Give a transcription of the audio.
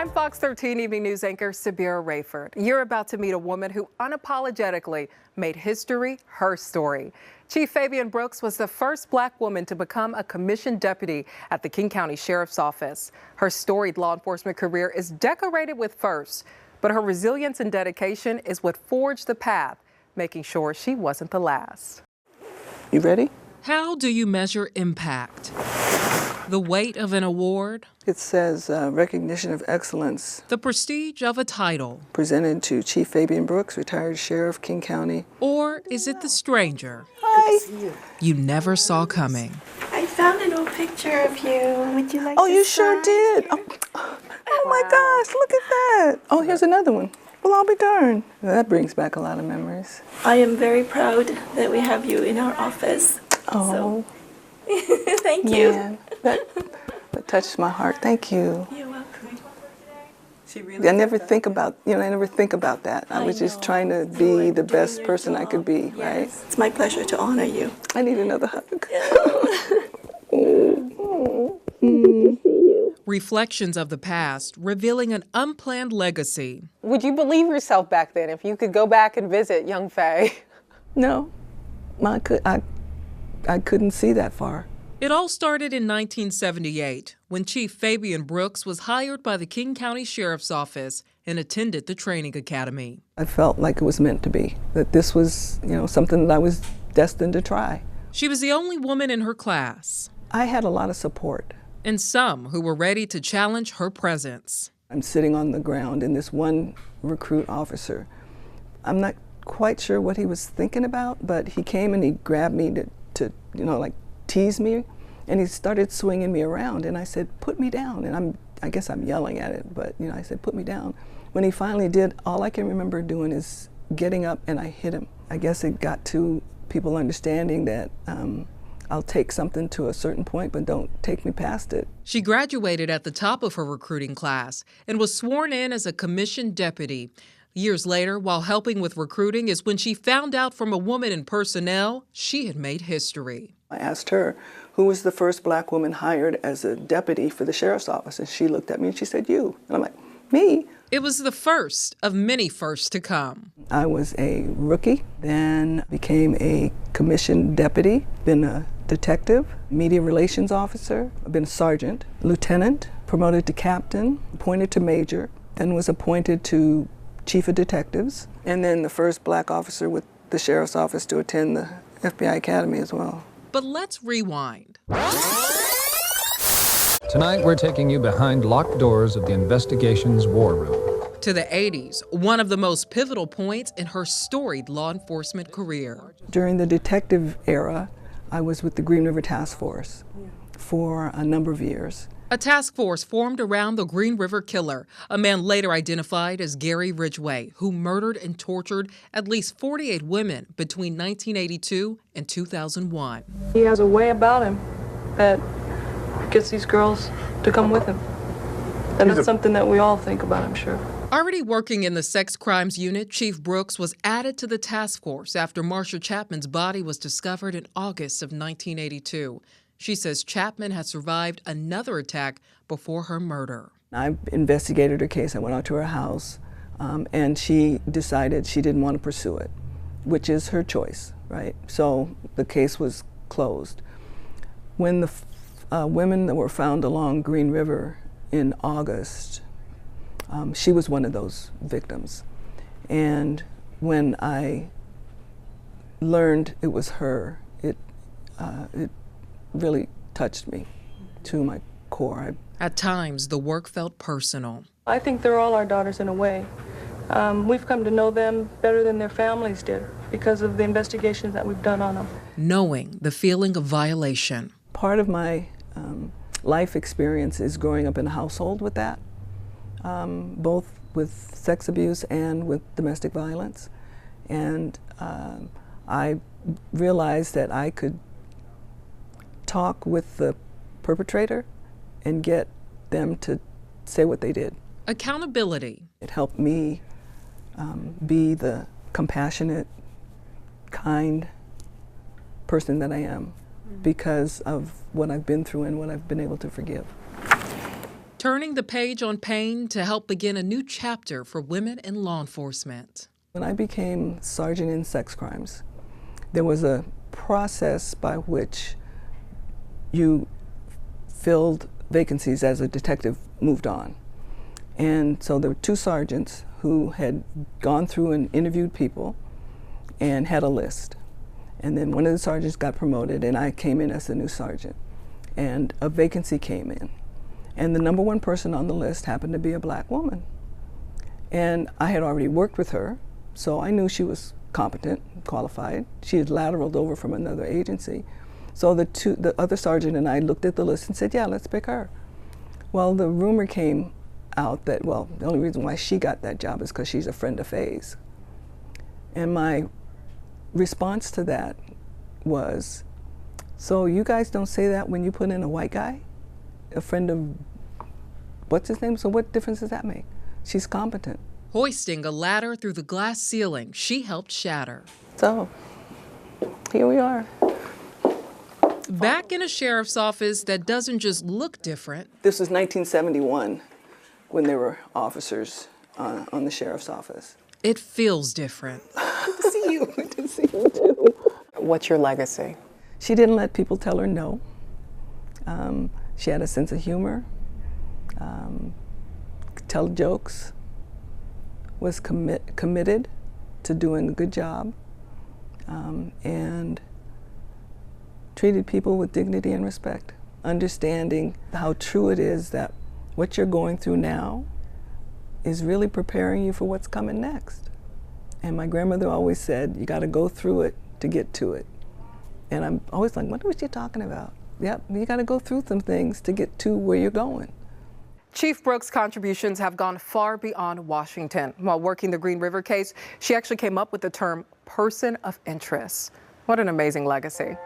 I'm Fox 13 Evening News anchor Sabira Rayford. You're about to meet a woman who unapologetically made history her story. Chief Fabienne Brooks was the first Black woman to become a commissioned deputy at the King County Sheriff's Office. Her storied law enforcement career is decorated with firsts, but her resilience and dedication is what forged the path, making sure she wasn't the last. You ready? How do you measure impact? The weight of an award? It says recognition of excellence. The prestige of a title? Presented to Chief Fabienne Brooks, retired sheriff, King County. Or is it the stranger Hi. you never saw coming? I found an old picture of you. Would you like Oh, to you sure did. Oh my gosh, look at that. Oh, here's another one. Well, I'll be darned. That brings back a lot of memories. I am very proud that we have you in our office. Oh, So, thank you. man. That touched my heart. Thank you. You're welcome. I never think about, I never think about that. I was just trying to be the best person I could be, right? It's my pleasure to honor you. I need another hug. Reflections of the past, revealing an unplanned legacy. Would you believe yourself back then if you could go back and visit young Faye? No, I couldn't see that far. It all started in 1978 when Chief Fabienne Brooks was hired by the King County Sheriff's Office and attended the training academy. I felt like it was meant to be, that this was, something that I was destined to try. She was the only woman in her class, I had a lot of support. and some who were ready to challenge her presence. I'm sitting on the ground, and this one recruit officer, I'm not quite sure what he was thinking about, but he came and he grabbed me to like tease me, and he started swinging me around, and I said, put me down, and I guess I'm yelling at it, but I said, put me down. When he finally did, all I can remember doing is getting up and I hit him. I guess it got to people understanding that I'll take something to a certain point, but don't take me past it. She graduated at the top of her recruiting class and was sworn in as a commissioned deputy. Years later, while helping with recruiting, is when she found out from a woman in personnel she had made history. I asked her, who was the first Black woman hired as a deputy for the sheriff's office? And she looked at me and she said, you. And I'm like, me? It was the first of many firsts to come. I was a rookie, then became a commissioned deputy, been a detective, media relations officer, I've been a sergeant, lieutenant, promoted to captain, appointed to major, then was appointed to chief of detectives, and then the first Black officer with the sheriff's office to attend the FBI Academy as well. But let's rewind. Tonight, we're taking you behind locked doors of the investigation's war room. To the 80s, one of the most pivotal points in her storied law enforcement career. During the detective era, I was with the Green River Task Force for a number of years. A task force formed around the Green River Killer, a man later identified as Gary Ridgway, who murdered and tortured at least 48 women between 1982 and 2001. He has a way about him that gets these girls to come with him. And it's something that we all think about, I'm sure. Already working in the sex crimes unit, Chief Brooks was added to the task force after Marsha Chapman's body was discovered in August of 1982. She says Chapman had survived another attack before her murder. I investigated her case. I went out to her house, and she decided she didn't want to pursue it, which is her choice, right? So the case was closed. When the women that were found along Green River in August, she was one of those victims. And when I learned it was her, it really touched me to my core. At times, the work felt personal. I think they're all our daughters in a way. We've come to know them better than their families did because of the investigations that we've done on them. Knowing the feeling of violation. Part of my life experience is growing up in a household with that, both with sex abuse and with domestic violence. And I realized that I could talk with the perpetrator and get them to say what they did. Accountability. It helped me be the compassionate, kind person that I am because of what I've been through and what I've been able to forgive. turning the page on pain to help begin a new chapter for women in law enforcement. When I became sergeant in sex crimes, there was a process by which you filled vacancies as a detective moved on. And so there were two sergeants who had gone through and interviewed people and had a list. And then one of the sergeants got promoted and I came in as the new sergeant. And a vacancy came in. And the number one person on the list happened to be a black woman. And I had already worked with her, so I knew she was competent, qualified. She had lateraled over from another agency. So the other sergeant and I looked at the list and said, yeah, let's pick her. Well, the rumor came out that, well, the only reason why she got that job is because she's a friend of Faye's. And my response to that was, so you guys don't say that when you put in a white guy? A friend of, what's his name? So what difference does that make? She's competent. Hoisting a ladder through the glass ceiling she helped shatter. So, here we are. Back in a sheriff's office that doesn't just look different. This was 1971 when there were officers on the sheriff's office. It feels different. Good to see you. Good to see you too. What's your legacy? She didn't let people tell her no. She had a sense of humor, could tell jokes, was committed to doing a good job, and treated people with dignity and respect, understanding how true it is that what you're going through now is really preparing you for what's coming next. And my grandmother always said, you got to go through it to get to it. And I'm always like, what was she talking about? Yep, you got to go through some things to get to where you're going. Chief Brooks' contributions have gone far beyond Washington. While working the Green River case, she actually came up with the term person of interest. What an amazing legacy.